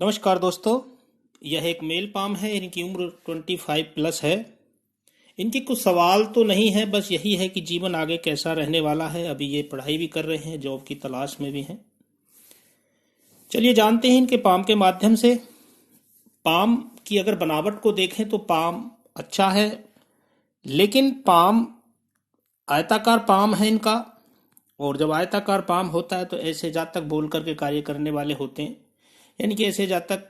नमस्कार दोस्तों। यह एक मेल पाम है। इनकी उम्र 25+ है। इनके कुछ सवाल तो नहीं है, बस यही है कि जीवन आगे कैसा रहने वाला है। अभी ये पढ़ाई भी कर रहे हैं, जॉब की तलाश में भी हैं। चलिए जानते हैं इनके पाम के माध्यम से। पाम की अगर बनावट को देखें तो पाम अच्छा है, लेकिन पाम आयताकार पाम है इनका। और जब आयताकार पाम होता है तो ऐसे जातक बोल करके कार्य करने वाले होते हैं, यानी कि ऐसे जातक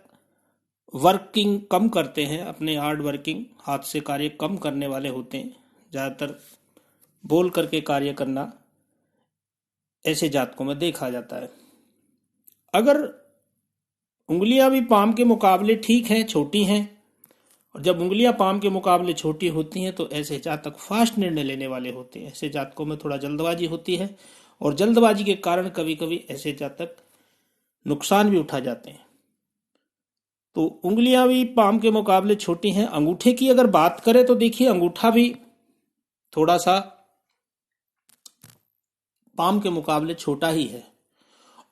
वर्किंग कम करते हैं, अपने हार्ड वर्किंग हाथ से कार्य कम करने वाले होते हैं। ज़्यादातर बोल करके कार्य करना ऐसे जातकों में देखा जाता है। अगर उंगलियां भी पाम के मुकाबले ठीक हैं, छोटी हैं, और जब उंगलियां पाम के मुकाबले छोटी होती हैं तो ऐसे जातक फास्ट निर्णय लेने वाले होते हैं। ऐसे जातकों में थोड़ा जल्दबाजी होती है, और जल्दबाजी के कारण कभी कभी ऐसे जातक नुकसान भी उठा जाते हैं। तो उंगलियां भी पाम के मुकाबले छोटी हैं। अंगूठे की अगर बात करें तो देखिए, अंगूठा भी थोड़ा सा पाम के मुकाबले छोटा ही है।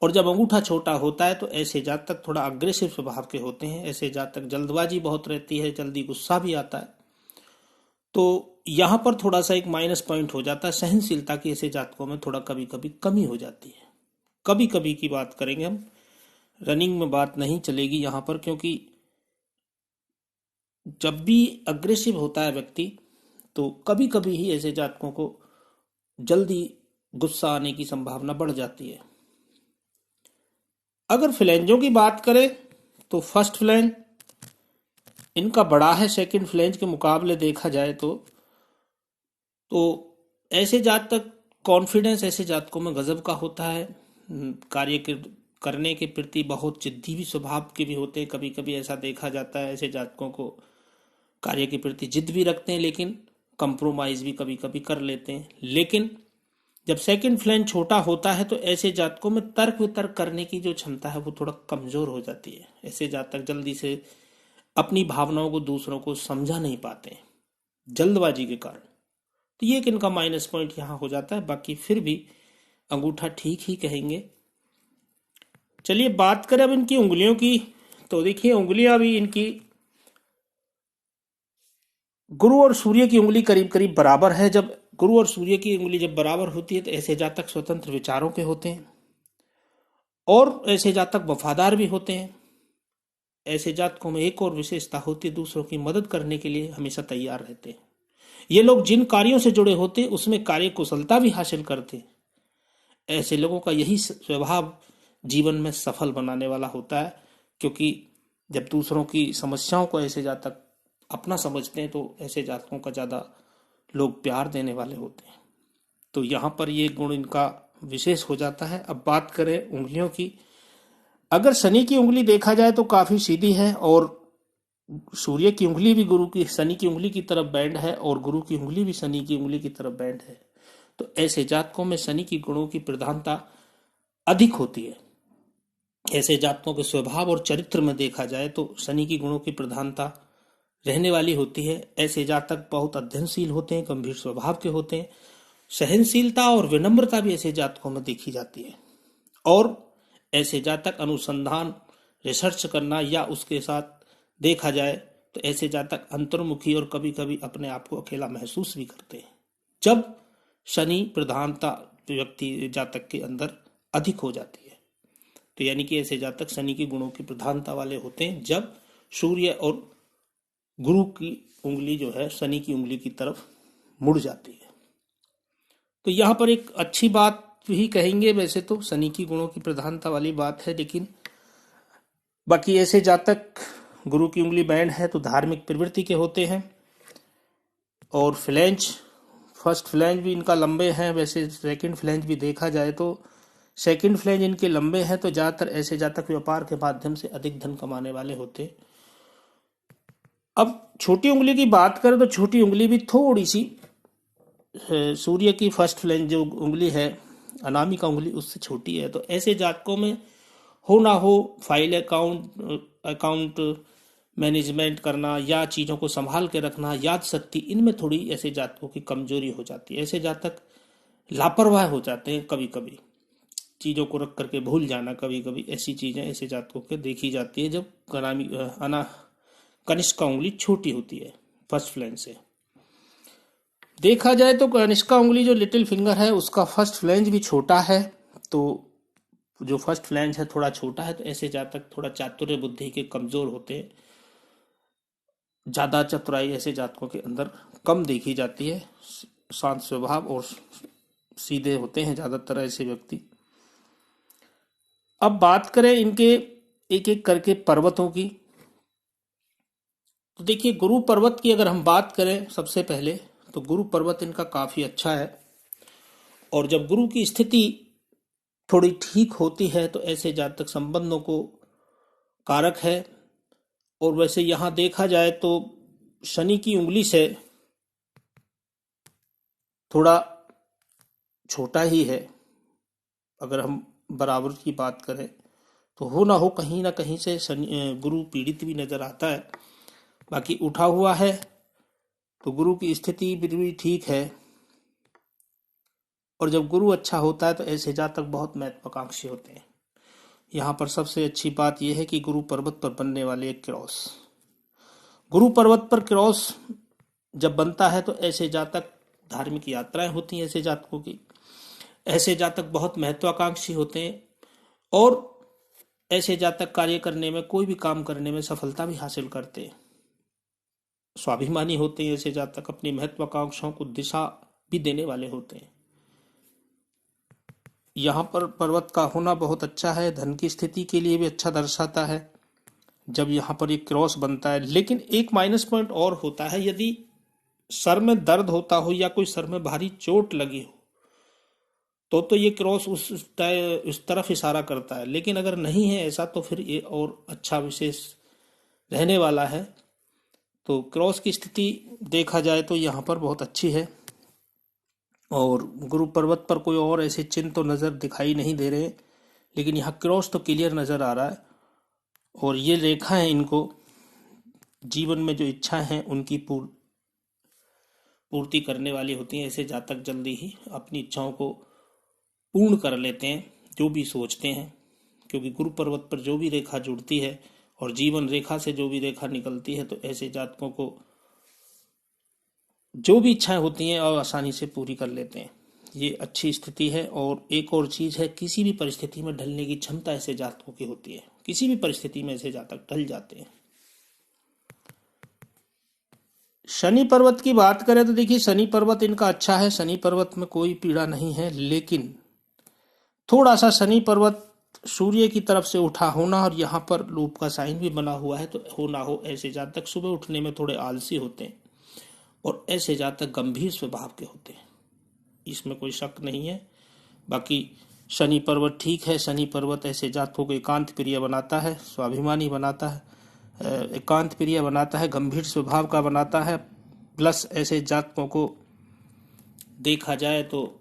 और जब अंगूठा छोटा होता है तो ऐसे जातक थोड़ा अग्रेसिव स्वभाव के होते हैं। ऐसे जातक जल्दबाजी बहुत रहती है, जल्दी गुस्सा भी आता है। तो यहां पर थोड़ा सा एक माइनस पॉइंट हो जाता है। सहनशीलता की ऐसे जातकों में थोड़ा कभी कभी कमी हो जाती है। कभी कभी की बात करेंगे हम, रनिंग में बात नहीं चलेगी यहां पर, क्योंकि जब भी अग्रेसिव होता है व्यक्ति तो कभी कभी ही ऐसे जातकों को जल्दी गुस्सा आने की संभावना बढ़ जाती है। अगर फ्लैंजों की बात करें तो फर्स्ट फ्लैंज इनका बड़ा है, सेकंड फ्लैंज के मुकाबले देखा जाए तो ऐसे जातक कॉन्फिडेंस ऐसे जातकों में गजब का होता है। कार्य करने के प्रति बहुत जिद्दी भी स्वभाव के भी होते हैं। कभी कभी ऐसा देखा जाता है, ऐसे जातकों को कार्य के प्रति जिद भी रखते हैं, लेकिन कंप्रोमाइज भी कभी कभी कर लेते हैं। लेकिन जब सेकंड फ्लैंज छोटा होता है तो ऐसे जातकों में तर्क वितर्क करने की जो क्षमता है वो थोड़ा कमजोर हो जाती है। ऐसे जातक जल्दी से अपनी भावनाओं को दूसरों को समझा नहीं पाते जल्दबाजी के कारण। तो ये एक इनका माइनस पॉइंट यहां हो जाता है। बाकी फिर भी अंगूठा ठीक ही कहेंगे। चलिए बात करें अब इनकी उंगलियों की, तो देखिए उंगलियां भी इनकी गुरु और सूर्य की उंगली करीब करीब बराबर है। जब गुरु और सूर्य की उंगली जब बराबर होती है तो ऐसे जातक स्वतंत्र विचारों के होते हैं, और ऐसे जातक वफादार भी होते हैं। ऐसे जातकों में एक और विशेषता होती है, दूसरों की मदद करने के लिए हमेशा तैयार रहते हैं। ये लोग जिन कार्यों से जुड़े होते हैं उसमें कार्य कुशलता भी हासिल करते हैं। ऐसे लोगों का यही स्वभाव जीवन में सफल बनाने वाला होता है, क्योंकि जब दूसरों की समस्याओं को ऐसे जातक अपना समझते हैं तो ऐसे जातकों का ज्यादा लोग प्यार देने वाले होते हैं। तो यहाँ पर ये गुण इनका विशेष हो जाता है। अब बात करें उंगलियों की, अगर शनि की उंगली देखा जाए तो काफी सीधी है, और सूर्य की उंगली भी गुरु की शनि की उंगली की तरफ बैंड है, और गुरु की उंगली भी शनि की उंगली की तरफ बैंड है। तो ऐसे जातकों में शनि की गुणों की प्रधानता अधिक होती है। ऐसे जातकों के स्वभाव और चरित्र में देखा जाए तो शनि की गुणों की प्रधानता रहने वाली होती है। ऐसे जातक बहुत अध्ययनशील होते हैं, गंभीर स्वभाव के होते हैं। सहनशीलता और विनम्रता भी ऐसे जातकों में देखी जाती है। और ऐसे जातक अनुसंधान, रिसर्च करना, या उसके साथ देखा जाए तो ऐसे जातक अंतर्मुखी और कभी कभी अपने आप को अकेला महसूस भी करते हैं जब शनि प्रधानता व्यक्ति जातक के अंदर अधिक हो जाती है। तो यानी कि ऐसे जातक शनि की गुणों की प्रधानता वाले होते हैं जब सूर्य और गुरु की उंगली जो है शनि की उंगली की तरफ मुड़ जाती है। तो यहां पर एक अच्छी बात ही कहेंगे, वैसे तो शनि की गुणों की प्रधानता वाली बात है, लेकिन बाकी ऐसे जातक गुरु की उंगली बैंड है तो धार्मिक प्रवृत्ति के होते हैं। और फ्लैंज, फर्स्ट फ्लैंज भी इनका लंबे हैं। वैसे सेकंड फ्लैंज भी देखा जाए तो सेकंड फ्लैंज इनके लंबे हैं, तो ज्यादातर ऐसे जातक व्यापार के माध्यम से अधिक धन कमाने वाले होते हैं। अब छोटी उंगली की बात करें तो छोटी उंगली भी थोड़ी सी सूर्य की फर्स्ट फ्लैंज जो उंगली है, अनामिका उंगली, उससे छोटी है। तो ऐसे जातकों में हो ना हो फाइल अकाउंट मैनेजमेंट करना या चीज़ों को संभाल के रखना, याद शक्ति, इनमें थोड़ी ऐसे जातकों की कमजोरी हो जाती है। ऐसे जातक लापरवाह हो जाते हैं कभी कभी। चीज़ों को रख करके भूल जाना, कभी कभी ऐसी चीज़ें ऐसे जातकों के देखी जाती है जब कनिष्क का उंगली छोटी होती है फर्स्ट फ्लैंज से। देखा जाए तो कनिष्क का उंगली जो लिटिल फिंगर है उसका फर्स्ट फ्लैंज भी छोटा है, तो जो फर्स्ट फ्लैंज है थोड़ा छोटा है, तो ऐसे जातक थोड़ा चातुर्य बुद्धि के कमजोर होते हैं। ज्यादा चतुराई ऐसे जातकों के अंदर कम देखी जाती है। शांत स्वभाव और सीधे होते हैं ज्यादातर ऐसे व्यक्ति। अब बात करें इनके एक एक करके पर्वतों की, तो देखिए गुरु पर्वत की अगर हम बात करें सबसे पहले, तो गुरु पर्वत इनका काफी अच्छा है। और जब गुरु की स्थिति थोड़ी ठीक होती है तो ऐसे जातक संबंधों को कारक है। और वैसे यहां देखा जाए तो शनि की उंगली से थोड़ा छोटा ही है। अगर हम बराबर की बात करें तो हो ना कहीं से गुरु पीड़ित भी नजर आता है। बाकी उठा हुआ है तो गुरु की स्थिति भी ठीक है। और जब गुरु अच्छा होता है तो ऐसे जातक बहुत महत्वाकांक्षी होते हैं। यहाँ पर सबसे अच्छी बात यह है कि गुरु पर्वत पर बनने वाले एक क्रॉस, गुरु पर्वत पर क्रॉस जब बनता है तो ऐसे जातक, धार्मिक यात्राएं होती हैं ऐसे जातकों की, ऐसे जातक बहुत महत्वाकांक्षी होते हैं। और ऐसे जातक कार्य करने में, कोई भी काम करने में सफलता भी हासिल करते हैं। स्वाभिमानी होते हैं ऐसे जातक, अपनी महत्वाकांक्षाओं को दिशा भी देने वाले होते हैं। यहाँ पर पर्वत का होना बहुत अच्छा है, धन की स्थिति के लिए भी अच्छा दर्शाता है जब यहाँ पर एक क्रॉस बनता है। लेकिन एक माइनस पॉइंट और होता है, यदि सर में दर्द होता हो या कोई सर में भारी चोट लगी हो तो ये क्रॉस उस तरफ इशारा करता है। लेकिन अगर नहीं है ऐसा तो फिर ये और अच्छा विशेष रहने वाला है। तो क्रॉस की स्थिति देखा जाए तो यहाँ पर बहुत अच्छी है। और गुरु पर्वत पर कोई और ऐसे चिन्ह तो नजर दिखाई नहीं दे रहे, लेकिन यहाँ क्रॉस तो क्लियर नजर आ रहा है। और ये रेखाएं इनको जीवन में जो इच्छा है उनकी पूर्ति करने वाली होती हैं। ऐसे जातक जल्दी ही अपनी इच्छाओं को पूर्ण कर लेते हैं जो भी सोचते हैं, क्योंकि गुरु पर्वत पर जो भी रेखा जुड़ती है और जीवन रेखा से जो भी रेखा निकलती है तो ऐसे जातकों को जो भी इच्छाएं होती हैं और आसानी से पूरी कर लेते हैं। ये अच्छी स्थिति है। और एक और चीज है, किसी भी परिस्थिति में ढलने की क्षमता ऐसे जातकों की होती है। किसी भी परिस्थिति में ऐसे जातक ढल जाते हैं। शनि पर्वत की बात करें तो देखिए शनि पर्वत इनका अच्छा है, शनि पर्वत में कोई पीड़ा नहीं है। लेकिन थोड़ा सा शनि पर्वत सूर्य की तरफ से उठा होना और यहाँ पर लूप का साइन भी बना हुआ है, तो हो ना हो ऐसे जातक सुबह उठने में थोड़े आलसी होते हैं और ऐसे जातक गंभीर स्वभाव के होते हैं, इसमें कोई शक नहीं है। बाकी शनि पर्वत ठीक है। शनि पर्वत ऐसे जातकों को एकांत प्रिय बनाता है, स्वाभिमानी बनाता है, एकांत प्रिय बनाता है, गंभीर स्वभाव का बनाता है। प्लस ऐसे जातकों को देखा जाए तो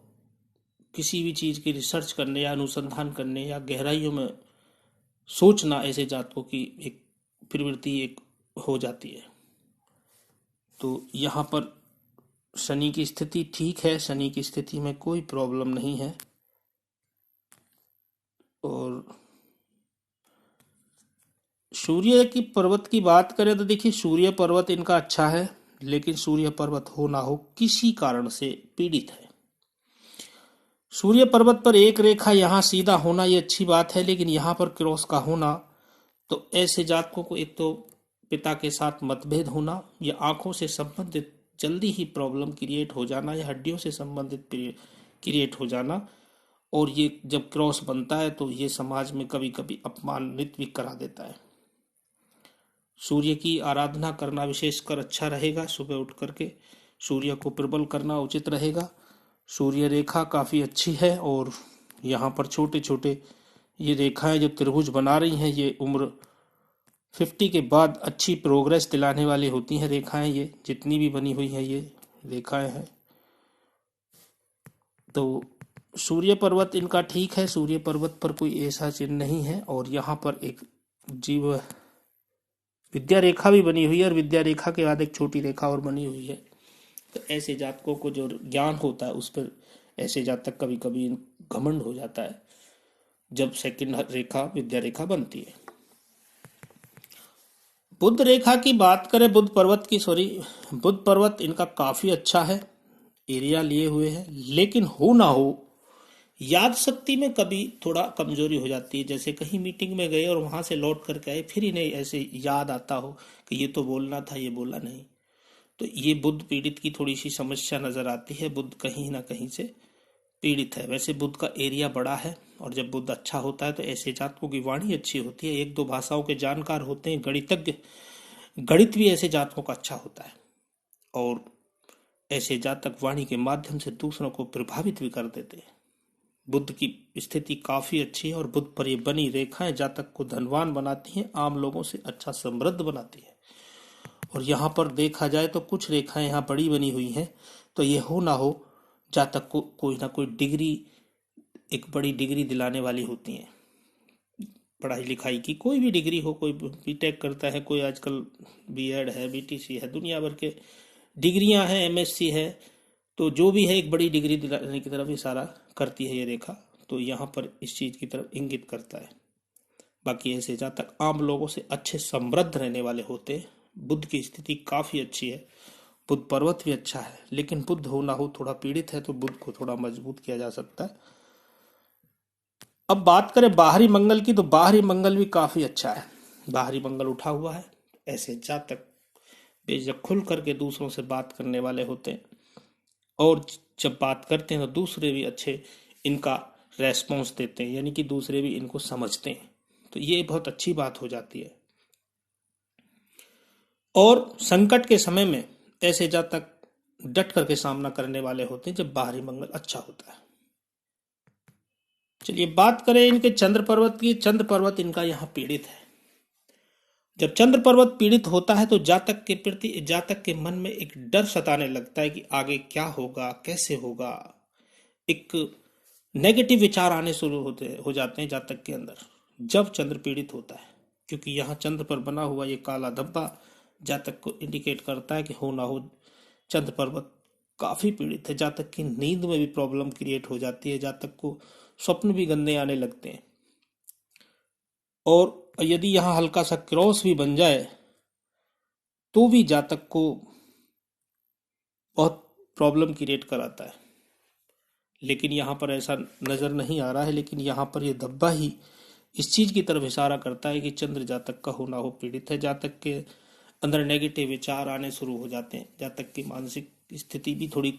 किसी भी चीज की रिसर्च करने या अनुसंधान करने या गहराइयों में सोचना ऐसे जातकों की एक प्रवृत्ति एक हो जाती है। तो यहाँ पर शनि की स्थिति ठीक है, शनि की स्थिति में कोई प्रॉब्लम नहीं है। और सूर्य की पर्वत की बात करें तो देखिए सूर्य पर्वत इनका अच्छा है, लेकिन सूर्य पर्वत हो ना हो किसी कारण से पीड़ित है। सूर्य पर्वत पर एक रेखा यहाँ सीधा होना ये अच्छी बात है, लेकिन यहाँ पर क्रॉस का होना तो ऐसे जातकों को एक तो पिता के साथ मतभेद होना या आंखों से संबंधित जल्दी ही प्रॉब्लम क्रिएट हो जाना या हड्डियों से संबंधित क्रिएट हो जाना। और ये जब क्रॉस बनता है तो ये समाज में कभी कभी अपमानित भी करा देता है। सूर्य की आराधना करना विशेषकर अच्छा रहेगा, सुबह उठ करके सूर्य को प्रबल करना उचित रहेगा। सूर्य रेखा काफी अच्छी है और यहाँ पर छोटे छोटे ये रेखाएं जो त्रिभुज बना रही हैं ये उम्र 50 के बाद अच्छी प्रोग्रेस दिलाने वाली होती हैं रेखाएं। ये जितनी भी बनी हुई है ये रेखाएं हैं। तो सूर्य पर्वत इनका ठीक है, सूर्य पर्वत पर कोई ऐसा चिन्ह नहीं है। और यहाँ पर एक जीव विद्या रेखा भी बनी हुई है और विद्या रेखा के बाद एक छोटी रेखा और बनी हुई है। तो ऐसे जातकों को जो ज्ञान होता है उस पर ऐसे जातक कभी कभी घमंड हो जाता है। जब सेकंड रेखा विद्या रेखा बनती है। बुध रेखा की बात करें, बुध पर्वत इनका काफी अच्छा है, एरिया लिए हुए है, लेकिन हो ना हो याद शक्ति में कभी थोड़ा कमजोरी हो जाती है। जैसे कहीं मीटिंग में गए और वहां से लौट करके आए, फिर इन्हें ऐसे याद आता हो कि ये तो बोलना था, ये बोला नहीं। तो ये बुध पीड़ित की थोड़ी सी समस्या नजर आती है। बुध कहीं ना कहीं से पीड़ित है। वैसे बुध का एरिया बड़ा है, और जब बुध अच्छा होता है तो ऐसे जातकों की वाणी अच्छी होती है, एक दो भाषाओं के जानकार होते हैं, गणितज्ञ, गणित भी ऐसे जातकों का अच्छा होता है, और ऐसे जातक वाणी के माध्यम से दूसरों को प्रभावित भी कर देते हैं। बुध की स्थिति काफी अच्छी है, और बुध पर ये बनी रेखाएं जातक को धनवान बनाती हैं, आम लोगों से अच्छा समृद्ध बनाती है। और यहाँ पर देखा जाए तो कुछ रेखाएं यहाँ बड़ी बनी हुई हैं, तो ये हो ना हो जातक को कोई ना कोई डिग्री, एक बड़ी डिग्री दिलाने वाली होती हैं। पढ़ाई लिखाई की कोई भी डिग्री हो, कोई बीटेक करता है, कोई आजकल बीएड है, बीटीसी है, दुनिया भर के डिग्रियां हैं, एमएससी है, तो जो भी है एक बड़ी डिग्री दिलाने की तरफ इशारा करती है ये रेखा। तो यहाँ पर इस चीज की तरफ इंगित करता है। बाकी ऐसे जातक आम लोगों से अच्छे समृद्ध रहने वाले होते हैं। बुध की स्थिति काफी अच्छी है, बुध पर्वत भी अच्छा है, लेकिन बुध हो ना हो थोड़ा पीड़ित है, तो बुध को थोड़ा मजबूत किया जा सकता है। अब बात करें बाहरी मंगल की, तो बाहरी मंगल भी काफी अच्छा है। बाहरी मंगल उठा हुआ है, ऐसे जातक बेझक खुल करके दूसरों से बात करने वाले होते हैं, और जब बात करते हैं तो दूसरे भी अच्छे इनका रेस्पॉन्स देते हैं, यानी कि दूसरे भी इनको समझते हैं। तो ये बहुत अच्छी बात हो जाती है। और संकट के समय में ऐसे जातक डट करके सामना करने वाले होते हैं जब बाहरी मंगल अच्छा होता है। चलिए बात करें इनके चंद्र पर्वत की। चंद्र पर्वत इनका यहाँ पीड़ित है। जब चंद्र पर्वत पीड़ित होता है तो जातक के प्रति, जातक के मन में एक डर सताने लगता है कि आगे क्या होगा, कैसे होगा। एक नेगेटिव विचार आने शुरू हो जाते हैं जातक के अंदर जब चंद्र पीड़ित होता है, क्योंकि यहाँ चंद्र पर बना हुआ ये काला धब्बा जातक को इंडिकेट करता है कि हो ना हो चंद्र पर्वत काफी पीड़ित है। जातक की नींद में भी प्रॉब्लम क्रिएट हो जाती है, जातक को स्वप्न भी गंदे आने लगते हैं, और यदि यहाँ हल्का सा क्रॉस भी बन जाए तो भी जातक को बहुत प्रॉब्लम क्रिएट कराता है। लेकिन यहाँ पर ऐसा नजर नहीं आ रहा है, लेकिन यहाँ पर यह धब्बा ही इस चीज की तरफ इशारा करता है कि चंद्र जातक का होना हो पीड़ित है। जातक के अंदर नेगेटिव विचार आने शुरू हो जाते हैं, जातक की मानसिक स्थिति भी थोड़ी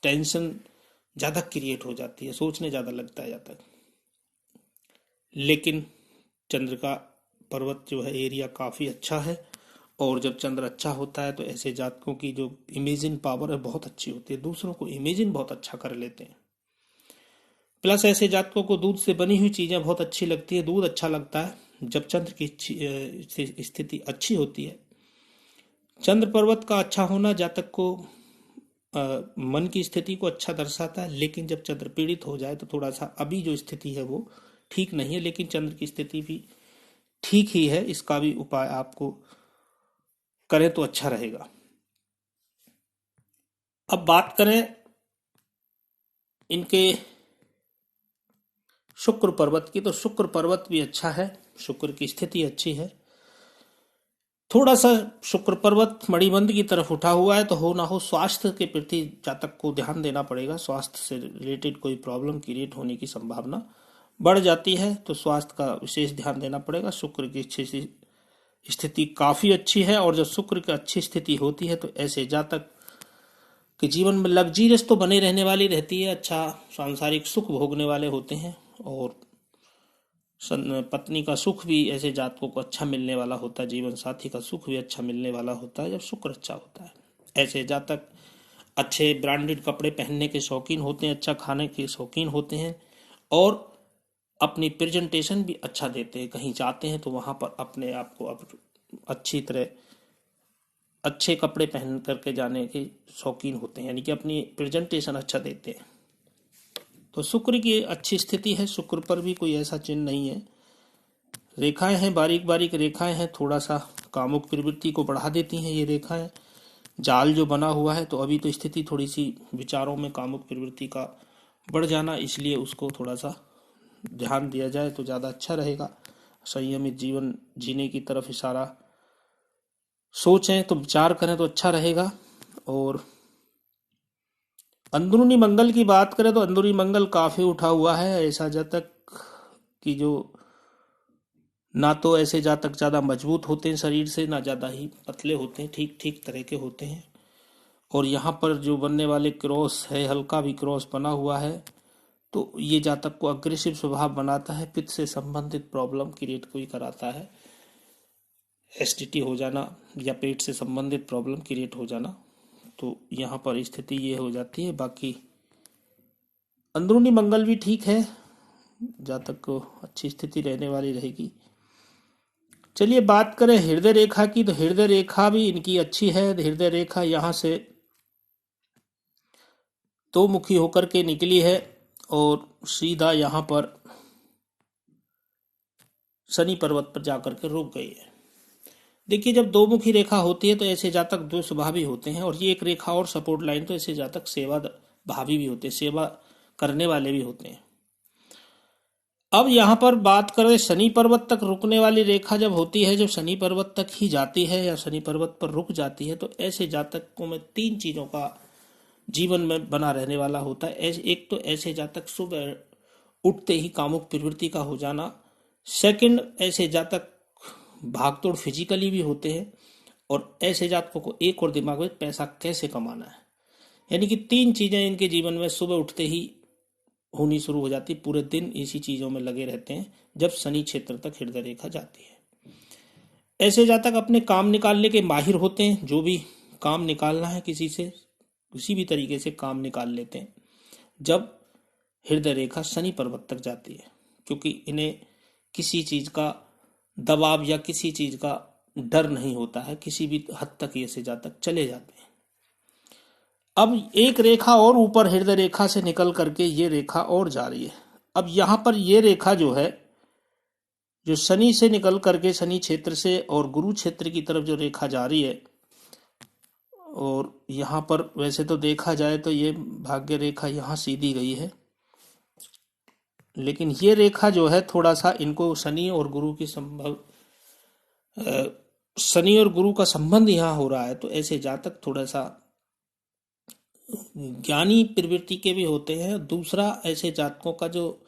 टेंशन ज्यादा क्रिएट हो जाती है, सोचने ज्यादा लगता है जातक। लेकिन चंद्र का पर्वत जो है एरिया काफी अच्छा है, और जब चंद्र अच्छा होता है तो ऐसे जातकों की जो इमेजिन पावर है बहुत अच्छी होती है, दूसरों को इमेजिन बहुत अच्छा कर लेते हैं। प्लस ऐसे जातकों को दूध से बनी हुई चीजें बहुत अच्छी लगती है, दूध अच्छा लगता है जब चंद्र की स्थिति अच्छी होती है। चंद्र पर्वत का अच्छा होना जातक को मन की स्थिति को अच्छा दर्शाता है, लेकिन जब चंद्र पीड़ित हो जाए तो थोड़ा सा अभी जो स्थिति है वो ठीक नहीं है, लेकिन चंद्र की स्थिति भी ठीक ही है, इसका भी उपाय आपको करें तो अच्छा रहेगा। अब बात करें इनके शुक्र पर्वत की, तो शुक्र पर्वत भी अच्छा है, शुक्र की स्थिति अच्छी है। थोड़ा सा शुक्र पर्वत मणिबंध की तरफ उठा हुआ है, तो हो ना हो स्वास्थ्य के प्रति जातक को ध्यान देना पड़ेगा। स्वास्थ्य से रिलेटेड कोई प्रॉब्लम क्रिएट होने की संभावना बढ़ जाती है, तो स्वास्थ्य का विशेष ध्यान देना पड़ेगा। शुक्र की अच्छी स्थिति काफी अच्छी है, और जब शुक्र की अच्छी स्थिति होती है तो ऐसे जातक के जीवन में लग्जीरियस तो बने रहने वाली रहती है, अच्छा सांसारिक सुख भोगने वाले होते हैं, और पत्नी का सुख भी ऐसे जातकों को अच्छा मिलने वाला होता है, जीवन साथी का सुख भी अच्छा मिलने वाला होता है जब शुक्र अच्छा होता है। ऐसे जातक अच्छे ब्रांडेड कपड़े पहनने के शौकीन होते हैं, अच्छा खाने के शौकीन होते हैं, और अपनी प्रेजेंटेशन भी अच्छा देते हैं। कहीं जाते हैं तो वहां पर अपने आप को अच्छी तरह अच्छे कपड़े पहन करके जाने के शौकीन होते हैं, यानी कि अपनी प्रेजेंटेशन अच्छा देते हैं। तो शुक्र की अच्छी स्थिति है, शुक्र पर भी कोई ऐसा चिन्ह नहीं है। रेखाएं हैं, बारीक बारीक रेखाएं हैं, थोड़ा सा कामुक प्रवृत्ति को बढ़ा देती हैं ये रेखाएं। जाल जो बना हुआ है, तो अभी तो स्थिति थोड़ी सी विचारों में कामुक प्रवृत्ति का बढ़ जाना, इसलिए उसको थोड़ा सा ध्यान दिया जाए तो ज़्यादा अच्छा रहेगा। संयमित जीवन जीने की तरफ इशारा सोचें तो विचार करें तो अच्छा रहेगा। और अंदरूनी मंगल की बात करें तो अंदरूनी मंगल काफी उठा हुआ है। ऐसा जातक कि जो ना तो ऐसे जातक ज्यादा मजबूत होते हैं शरीर से, ना ज्यादा ही पतले होते हैं, ठीक ठीक तरह के होते हैं। और यहाँ पर जो बनने वाले क्रॉस है, हल्का भी क्रॉस बना हुआ है, तो ये जातक को अग्रेसिव स्वभाव बनाता है, पित्त से संबंधित प्रॉब्लम क्रिएट कोई कराता है, एसटीटी हो जाना या पेट से संबंधित प्रॉब्लम क्रिएट हो जाना। तो यहाँ पर स्थिति ये हो जाती है। बाकी अंदरूनी मंगल भी ठीक है, जातक को अच्छी स्थिति रहने वाली रहेगी। चलिए बात करें हृदय रेखा की, तो हृदय रेखा भी इनकी अच्छी है। हृदय रेखा यहाँ से दो मुखी होकर के निकली है और सीधा यहाँ पर शनि पर्वत पर जाकर के रुक गई है। देखिए, जब दो मुखी रेखा होती है तो ऐसे जातक दो स्वभावी होते हैं, और ये एक रेखा और सपोर्ट लाइन, तो ऐसे जातक सेवा भावी भी होते हैं, सेवा करने वाले भी होते हैं। अब यहाँ पर बात करें शनि पर्वत तक रुकने वाली रेखा जब होती है, जब शनि पर्वत तक ही जाती है या शनि पर्वत पर रुक जाती है, तो ऐसे जातकों में तीन चीजों का जीवन में बना रहने वाला होता है। एक तो ऐसे जातक सुबह उठते ही कामुक प्रवृत्ति का हो जाना। सेकंड, ऐसे जातक भागदौड़ फिजिकली भी होते हैं। और ऐसे जातकों को एक और दिमाग में पैसा कैसे कमाना है, यानी कि तीन चीजें इनके जीवन में सुबह उठते ही होनी शुरू हो जाती, पूरे दिन इसी चीजों में लगे रहते हैं जब शनि क्षेत्र तक हृदय रेखा जाती है। ऐसे जातक अपने काम निकालने के माहिर होते हैं, जो भी काम निकालना है किसी से, किसी भी तरीके से काम निकाल लेते हैं जब हृदय रेखा शनि पर्वत तक जाती है, क्योंकि इन्हें किसी चीज का दबाव या किसी चीज का डर नहीं होता है, किसी भी हद तक ऐसे जातक चले जाते हैं। अब एक रेखा और ऊपर हृदय रेखा से निकल करके ये रेखा और जा रही है। अब यहां पर ये रेखा जो है, जो शनि से निकल करके शनि क्षेत्र से और गुरु क्षेत्र की तरफ जो रेखा जा रही है, और यहां पर वैसे तो देखा जाए तो ये भाग्य रेखा यहां सीधी गई है, लेकिन ये रेखा जो है थोड़ा सा इनको शनि और गुरु की शनि और गुरु का संबंध यहाँ हो रहा है, तो ऐसे जातक थोड़ा सा ज्ञानी प्रवृत्ति के भी होते हैं। दूसरा, ऐसे जातकों का जो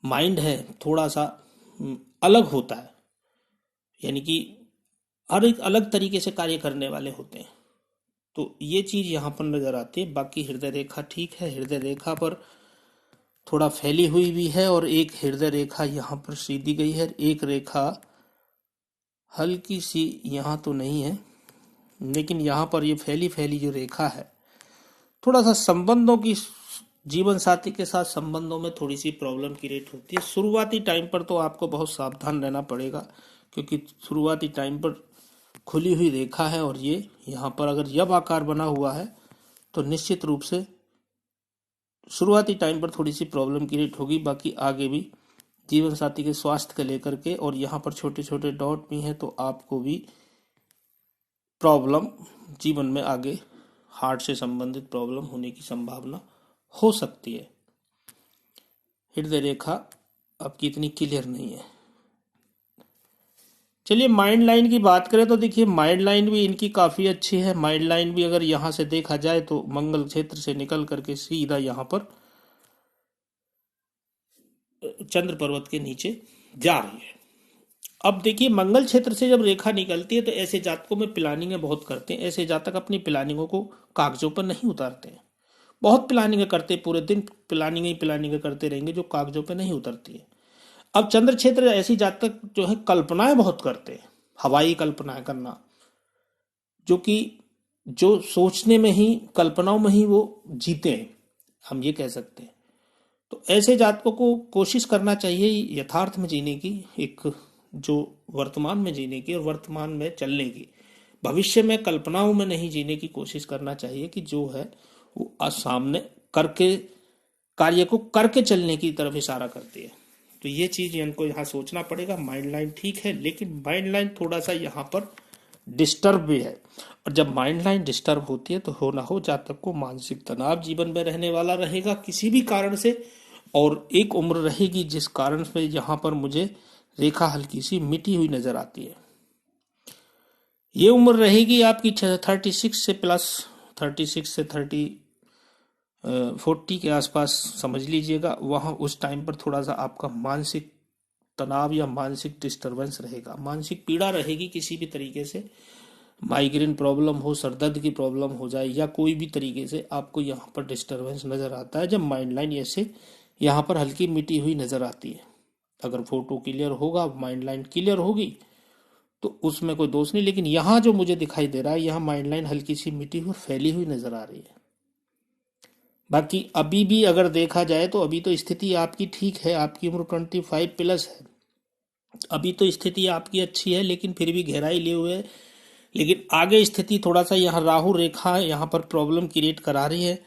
माइंड है थोड़ा सा अलग होता है, यानी कि हर एक अलग तरीके से कार्य करने वाले होते हैं, तो ये चीज यहाँ पर नजर आती है। बाकी हृदय रेखा ठीक है, हृदय रेखा पर थोड़ा फैली हुई भी है, और एक हृदय रेखा यहाँ पर सीधी गई है, एक रेखा हल्की सी यहाँ तो नहीं है, लेकिन यहाँ पर ये फैली फैली जो रेखा है, थोड़ा सा संबंधों की, जीवन साथी के साथ संबंधों में थोड़ी सी प्रॉब्लम क्रिएट होती है। शुरुआती टाइम पर तो आपको बहुत सावधान रहना पड़ेगा, क्योंकि शुरुआती टाइम पर खुली हुई रेखा है, और ये यहाँ पर अगर यब आकार बना हुआ है तो निश्चित रूप से शुरुआती टाइम पर थोड़ी सी प्रॉब्लम क्रिएट होगी। बाकी आगे भी जीवन साथी के स्वास्थ्य को लेकर के, और यहाँ पर छोटे छोटे डॉट भी हैं, तो आपको भी प्रॉब्लम जीवन में आगे हार्ट से संबंधित प्रॉब्लम होने की संभावना हो सकती है। हृदय रेखा आपकी इतनी क्लियर नहीं है। चलिए माइंड लाइन की बात करें तो देखिए, माइंड लाइन भी इनकी काफी अच्छी है। माइंड लाइन भी अगर यहां से देखा जाए तो मंगल क्षेत्र से निकल करके सीधा यहां पर चंद्र पर्वत के नीचे जा रही है। अब देखिए, मंगल क्षेत्र से जब रेखा निकलती है तो ऐसे जातकों में प्लानिंगें बहुत करते हैं। ऐसे जातक अपनी प्लानिंगों को कागजों पर नहीं उतारते हैं, बहुत प्लानिंगें करते हैं, पूरे दिन प्लानिंगें करते रहेंगे जो कागजों पर नहीं उतरती है। अब चंद्र क्षेत्र ऐसी जातक जो है कल्पनाएं बहुत करते हैं, हवाई कल्पनाएं करना, जो कि जो सोचने में ही, कल्पनाओं में ही वो जीते हैं, हम ये कह सकते हैं। तो ऐसे जातकों को कोशिश करना चाहिए यथार्थ में जीने की, एक जो वर्तमान में जीने की और वर्तमान में चलने की, भविष्य में कल्पनाओं में नहीं जीने की कोशिश करना चाहिए, कि जो है वो सामने करके, कार्य को करके चलने की तरफ इशारा करती है। तो ये चीज इनको यहाँ सोचना पड़ेगा। माइंड लाइन ठीक है, लेकिन माइंड लाइन थोड़ा सा यहाँ पर डिस्टर्ब भी है, और जब माइंड लाइन डिस्टर्ब होती है तो हो ना हो जातक को मानसिक तनाव जीवन में रहने वाला रहेगा किसी भी कारण से, और एक उम्र रहेगी जिस कारण से यहाँ पर मुझे रेखा हल्की सी मिटी हुई नजर आती है। ये उम्र रहेगी आपकी 36 से प्लस, 36 से 40 के आसपास समझ लीजिएगा। वहाँ उस टाइम पर थोड़ा सा आपका मानसिक तनाव या मानसिक डिस्टरबेंस रहेगा, मानसिक पीड़ा रहेगी किसी भी तरीके से। माइग्रेन प्रॉब्लम हो, सरदर्द की प्रॉब्लम हो जाए या कोई भी तरीके से आपको यहाँ पर डिस्टरबेंस नजर आता है जब माइंड लाइन ऐसे यहाँ पर हल्की मिटी हुई नजर आती है। अगर फोटो क्लियर होगा, माइंड लाइन क्लियर होगी तो उसमें कोई दोष नहीं, लेकिन यहाँ जो मुझे दिखाई दे रहा है, यहाँ माइंड लाइन हल्की सी मिटी हुई फैली हुई नजर आ रही है। बाकी अभी भी अगर देखा जाए तो अभी तो स्थिति आपकी ठीक है, आपकी उम्र 25 प्लस है, अभी तो स्थिति आपकी अच्छी है, लेकिन फिर भी गहराई लिए हुए है। लेकिन आगे स्थिति थोड़ा सा, यहाँ राहु रेखा यहाँ पर प्रॉब्लम क्रिएट करा रही है,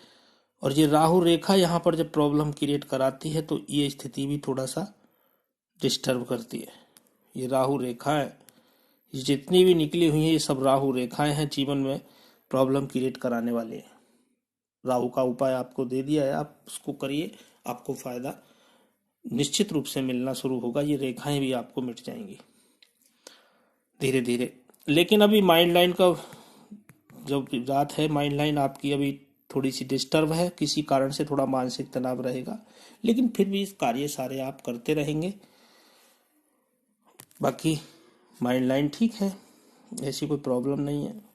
और ये राहु रेखा यहाँ पर जब प्रॉब्लम क्रिएट कराती है तो ये स्थिति भी थोड़ा सा डिस्टर्ब करती है। ये राहु रेखा है, ये जितनी भी निकली हुई है ये सब राहु रेखाएं हैं, जीवन में प्रॉब्लम क्रिएट कराने वाले हैं। राहु का उपाय आपको दे दिया है, आप उसको करिए, आपको फायदा निश्चित रूप से मिलना शुरू होगा। ये रेखाएं भी आपको मिट जाएंगी धीरे धीरे। लेकिन अभी माइंड लाइन का जो बात है, माइंड लाइन आपकी अभी थोड़ी सी डिस्टर्ब है, किसी कारण से थोड़ा मानसिक तनाव रहेगा, लेकिन फिर भी इस कार्य सारे आप करते रहेंगे। बाकी माइंड लाइन ठीक है, ऐसी कोई प्रॉब्लम नहीं है।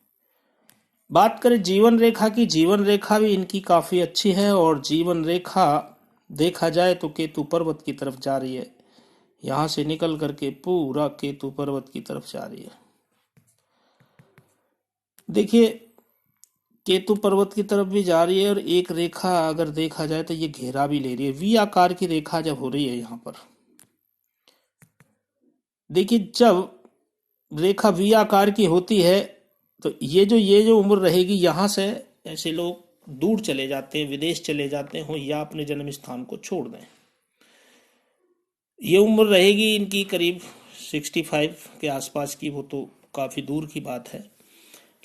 बात करें जीवन रेखा की, जीवन रेखा भी इनकी काफी अच्छी है, और जीवन रेखा देखा जाए तो केतु पर्वत की तरफ जा रही है, यहां से निकल करके पूरा केतु पर्वत की तरफ जा रही है। देखिए केतु पर्वत की तरफ भी जा रही है, और एक रेखा अगर देखा जाए तो ये घेरा भी ले रही है। वी आकार की रेखा जब हो रही है यहाँ पर, देखिए जब रेखा वी आकार की होती है तो ये जो उम्र रहेगी, यहां से ऐसे लोग दूर चले जाते हैं, विदेश चले जाते हो या अपने जन्म स्थान को छोड़ दें। ये उम्र रहेगी इनकी करीब 65 के आसपास की, वो तो काफी दूर की बात है।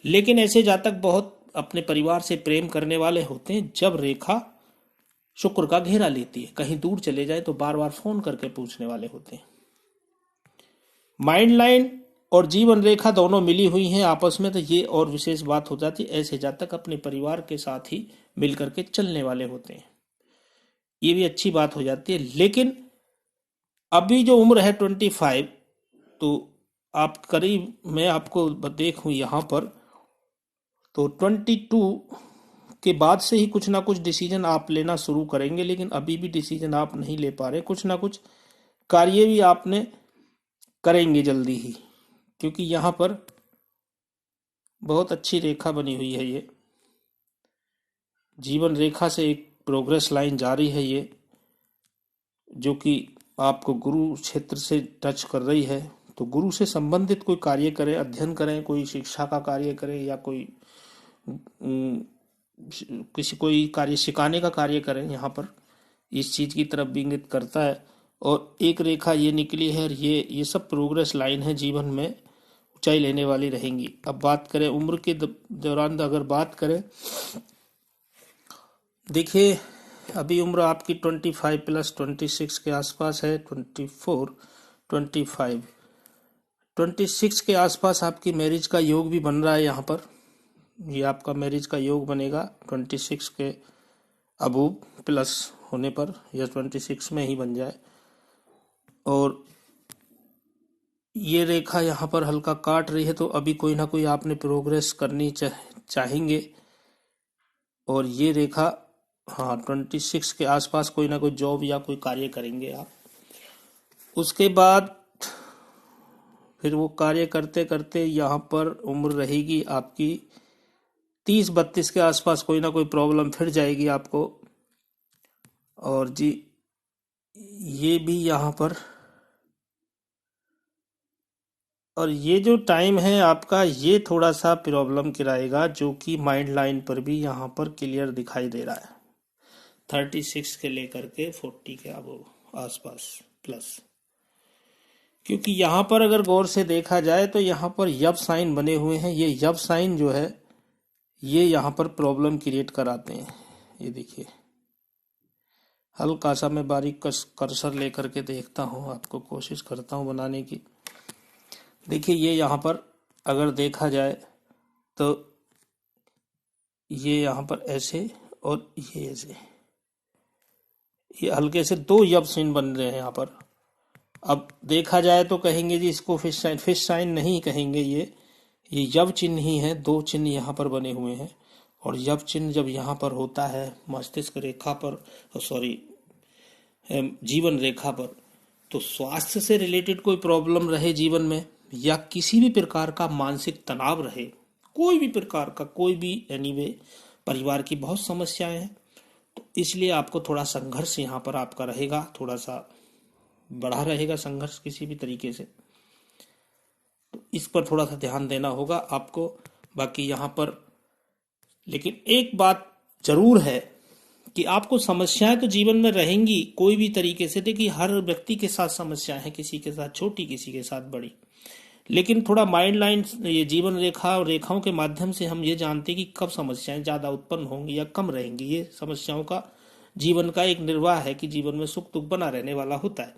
लेकिन ऐसे जातक बहुत अपने परिवार से प्रेम करने वाले होते हैं। जब रेखा शुक्र का घेरा लेती है, कहीं दूर चले जाए तो बार बार फोन करके पूछने वाले होते हैं। माइंड लाइन और जीवन रेखा दोनों मिली हुई हैं आपस में, तो ये और विशेष बात हो जाती है। ऐसे जातक अपने परिवार के साथ ही मिलकर के चलने वाले होते हैं, ये भी अच्छी बात हो जाती है। लेकिन अभी जो उम्र है 25, तो आप करीब, मैं आपको देखूं यहाँ पर तो 22 के बाद से ही कुछ ना कुछ डिसीजन आप लेना शुरू करेंगे, लेकिन अभी भी डिसीजन आप नहीं ले पा रहे। कुछ ना कुछ कार्य भी आपने करेंगे जल्दी ही, क्योंकि यहाँ पर बहुत अच्छी रेखा बनी हुई है। ये जीवन रेखा से एक प्रोग्रेस लाइन जारी है, ये जो कि आपको गुरु क्षेत्र से टच कर रही है। तो गुरु से संबंधित कोई कार्य करें, अध्ययन करें, कोई शिक्षा का कार्य करें, या कोई किसी कोई कार्य सिखाने का कार्य करें, यहाँ पर इस चीज की तरफ भी इंगित करता है। और एक रेखा ये निकली है, और ये सब प्रोग्रेस लाइन है, जीवन में ऊंचाई लेने वाली रहेंगी। अब बात करें उम्र के दौरान, अगर बात करें, देखिए अभी उम्र आपकी 25 प्लस 26 के आसपास है, 24, 25, 26 के आसपास आपकी मैरिज का योग भी बन रहा है। यहाँ पर ये आपका मैरिज का योग बनेगा 26 के अबूब प्लस होने पर, या 26 में ही बन जाए। और ये रेखा यहाँ पर हल्का काट रही है, तो अभी कोई ना कोई आपने प्रोग्रेस करनी चाहेंगे। और ये रेखा, हाँ 26 के आसपास कोई ना कोई जॉब या कोई कार्य करेंगे आप। उसके बाद फिर वो कार्य करते करते यहाँ पर उम्र रहेगी आपकी 30-32 के आसपास, कोई ना कोई प्रॉब्लम फिर जाएगी आपको। और जी ये भी यहाँ पर, और ये जो टाइम है आपका, ये थोड़ा सा प्रॉब्लम कराएगा, जो कि माइंड लाइन पर भी यहाँ पर क्लियर दिखाई दे रहा है। 36 के लेकर के 40 के आसपास प्लस, क्योंकि यहाँ पर अगर गौर से देखा जाए तो यहाँ पर यब साइन बने हुए हैं। ये यब साइन जो है ये यहाँ पर प्रॉब्लम क्रिएट कराते हैं। ये देखिए हल्का सा मैं बारीक कर्सर लेकर के देखता हूँ, आपको कोशिश करता हूँ बनाने की। देखिए ये यहाँ पर अगर देखा जाए तो ये यहाँ पर ऐसे और ये ऐसे, ये हल्के से दो यब चिन्ह बन रहे हैं यहाँ पर। अब देखा जाए तो कहेंगे जी इसको फिश साइन नहीं कहेंगे, ये यव चिन्ह ही है। दो चिन्ह यहाँ पर बने हुए हैं, और यव चिन्ह जब यहाँ पर होता है मस्तिष्क रेखा पर, सॉरी जीवन रेखा पर, तो स्वास्थ्य से रिलेटेड कोई प्रॉब्लम रहे जीवन में, या किसी भी प्रकार का मानसिक तनाव रहे, कोई भी प्रकार का, कोई भी एनीवे परिवार की बहुत समस्याएं हैं, तो इसलिए आपको थोड़ा संघर्ष यहाँ पर आपका रहेगा, थोड़ा सा बढ़ा रहेगा संघर्ष किसी भी तरीके से। तो इस पर थोड़ा सा ध्यान देना होगा आपको। बाकी यहाँ पर लेकिन एक बात जरूर है कि आपको समस्याएं तो जीवन में रहेंगी कोई भी तरीके से। देखिए हर व्यक्ति के साथ समस्याएं हैं, किसी के साथ छोटी, किसी के साथ बड़ी, लेकिन थोड़ा माइंड लाइन, ये जीवन रेखा और रेखाओं के माध्यम से हम ये जानते हैं कि कब समस्याएं ज्यादा उत्पन्न होंगी या कम रहेंगी। ये समस्याओं का जीवन का एक निर्वाह है कि जीवन में सुख दुख बना रहने वाला होता है।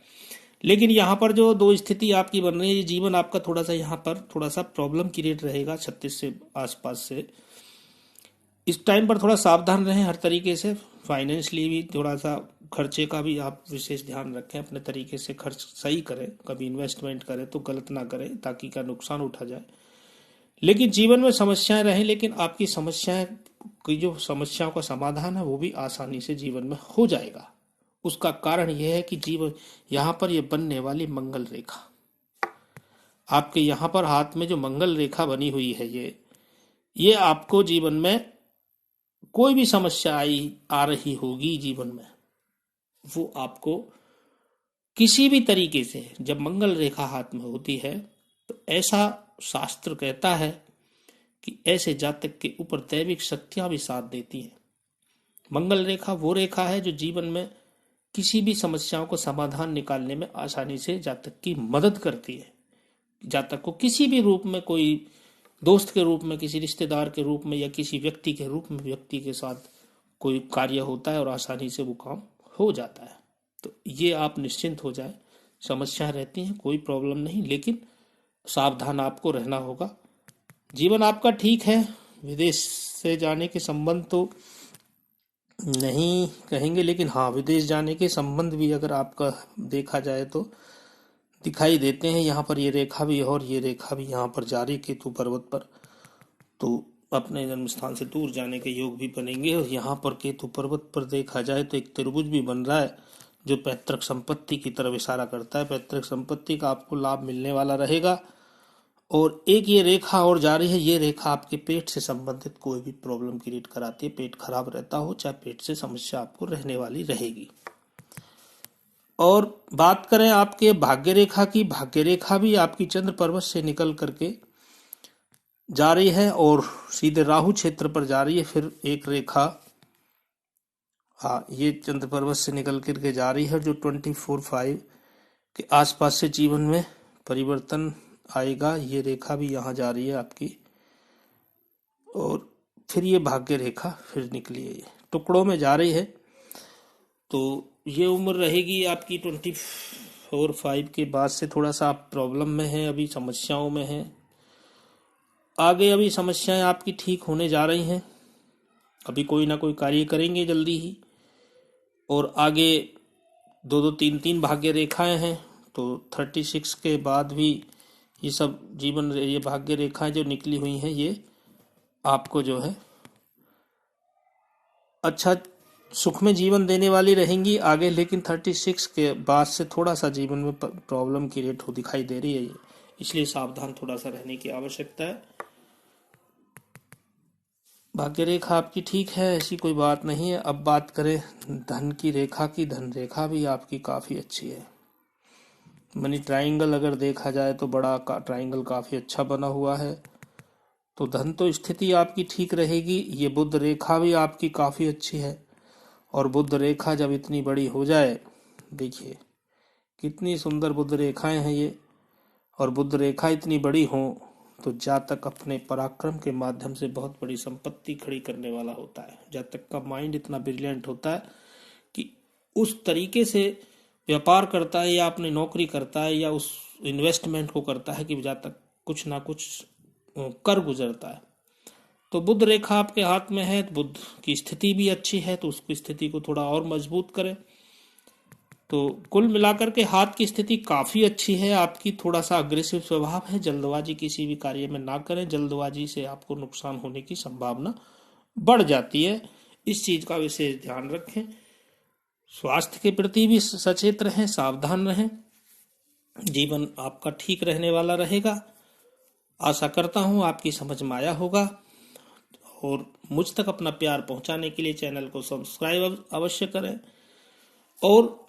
लेकिन यहाँ पर जो दो स्थिति आपकी बन रही है, जीवन आपका थोड़ा सा यहाँ पर थोड़ा सा प्रॉब्लम क्रिएट रहेगा 36 से आसपास से। इस टाइम पर थोड़ा सावधान रहें हर तरीके से, फाइनेंशियली भी थोड़ा सा खर्चे का भी आप विशेष ध्यान रखें, अपने तरीके से खर्च सही करें, कभी इन्वेस्टमेंट करें तो गलत ना करें ताकि का नुकसान उठा जाए। लेकिन जीवन में समस्याएं रहें, लेकिन आपकी समस्याएं की जो समस्याओं का समाधान है वो भी आसानी से जीवन में हो जाएगा। उसका कारण यह है कि जीवन यहाँ पर ये बनने वाली मंगल रेखा, आपके यहाँ पर हाथ में जो मंगल रेखा बनी हुई है, ये आपको जीवन में कोई भी समस्या आ रही होगी जीवन में, वो आपको किसी भी तरीके से, जब मंगल रेखा हाथ में होती है तो ऐसा शास्त्र कहता है कि ऐसे जातक के ऊपर दैविक शक्तियां भी साथ देती हैं। मंगल रेखा वो रेखा है जो जीवन में किसी भी समस्याओं को समाधान निकालने में आसानी से जातक की मदद करती है। जातक को किसी भी रूप में, कोई दोस्त के रूप में, किसी रिश्तेदार के रूप में, या किसी व्यक्ति के रूप में व्यक्ति के साथ कोई कार्य होता है और आसानी से वो काम हो जाता है। तो ये आप निश्चिंत हो जाए, समस्याएं रहती हैं कोई प्रॉब्लम नहीं, लेकिन सावधान आपको रहना होगा। जीवन आपका ठीक है, विदेश से जाने के संबंध तो नहीं कहेंगे, लेकिन हाँ विदेश जाने के संबंध भी अगर आपका देखा जाए तो दिखाई देते हैं। यहाँ पर ये रेखा भी और ये रेखा भी यहाँ पर जारी केतु पर्वत पर, तो अपने जन्म स्थान से दूर जाने के योग भी बनेंगे। और यहाँ पर केतु पर्वत पर देखा जाए तो एक त्रिभुज भी बन रहा है जो पैतृक संपत्ति की तरफ इशारा करता है। पैतृक संपत्ति का आपको लाभ मिलने वाला रहेगा। और एक ये रेखा और जारी है, ये रेखा आपके पेट से संबंधित कोई भी प्रॉब्लम क्रिएट कराती है। पेट खराब रहता हो चाहे पेट से समस्या आपको रहने वाली रहेगी। और बात करें आपके भाग्य रेखा की, भाग्य रेखा भी आपकी चंद्र पर्वत से निकल करके जा रही है और सीधे राहु क्षेत्र पर जा रही है। फिर एक रेखा, हाँ ये चंद्र पर्वत से निकल करके जा रही है जो 24/5 के आसपास से जीवन में परिवर्तन आएगा। ये रेखा भी यहाँ जा रही है आपकी, और फिर ये भाग्य रेखा फिर निकली है, ये टुकड़ों में जा रही है। तो ये उम्र रहेगी आपकी 24/5 के बाद से थोड़ा सा आप प्रॉब्लम में हैं, अभी समस्याओं में हैं। आगे अभी समस्याएं आपकी ठीक होने जा रही हैं, अभी कोई ना कोई कार्य करेंगे जल्दी ही। और आगे 2-2, 3-3 भाग्य रेखाएं हैं, तो 36 के बाद भी ये सब जीवन, ये भाग्य रेखाएं जो निकली हुई हैं ये आपको जो है अच्छा सुख में जीवन देने वाली रहेंगी आगे। लेकिन 36 के बाद से थोड़ा सा जीवन में प्रॉब्लम क्रिएट हो दिखाई दे रही है, इसलिए सावधान थोड़ा सा रहने की आवश्यकता है। भाग्य रेखा आपकी ठीक है, ऐसी कोई बात नहीं है। अब बात करें धन की रेखा की, धन रेखा भी आपकी काफी अच्छी है। मनी ट्राइंगल अगर देखा जाए तो बड़ा ट्राइंगल काफी अच्छा बना हुआ है, तो धन तो स्थिति आपकी ठीक रहेगी। ये बुध रेखा भी आपकी काफी अच्छी है, और बुध रेखा जब इतनी बड़ी हो जाए, देखिए कितनी सुंदर बुध रेखाएं हैं ये, और बुध रेखा इतनी बड़ी हो तो जातक अपने पराक्रम के माध्यम से बहुत बड़ी संपत्ति खड़ी करने वाला होता है। जातक का माइंड इतना ब्रिलियंट होता है कि उस तरीके से व्यापार करता है या अपनी नौकरी करता है या उस इन्वेस्टमेंट को करता है कि जब तक कुछ ना कुछ कर गुजरता है। तो बुध रेखा आपके हाथ में है, तो बुध की स्थिति भी अच्छी है, तो उसकी स्थिति को थोड़ा और मजबूत करें। तो कुल मिलाकर के हाथ की स्थिति काफी अच्छी है आपकी। थोड़ा सा अग्रेसिव स्वभाव है, जल्दबाजी किसी भी कार्य में ना करें, जल्दबाजी से आपको नुकसान होने की संभावना बढ़ जाती है, इस चीज का विशेष ध्यान रखें। स्वास्थ्य के प्रति भी सचेत रहें, सावधान रहें। जीवन आपका ठीक रहने वाला रहेगा। आशा करता हूं आपकी समझ में आया होगा, और मुझ तक अपना प्यार पहुंचाने के लिए चैनल को सब्सक्राइब अवश्य करें। और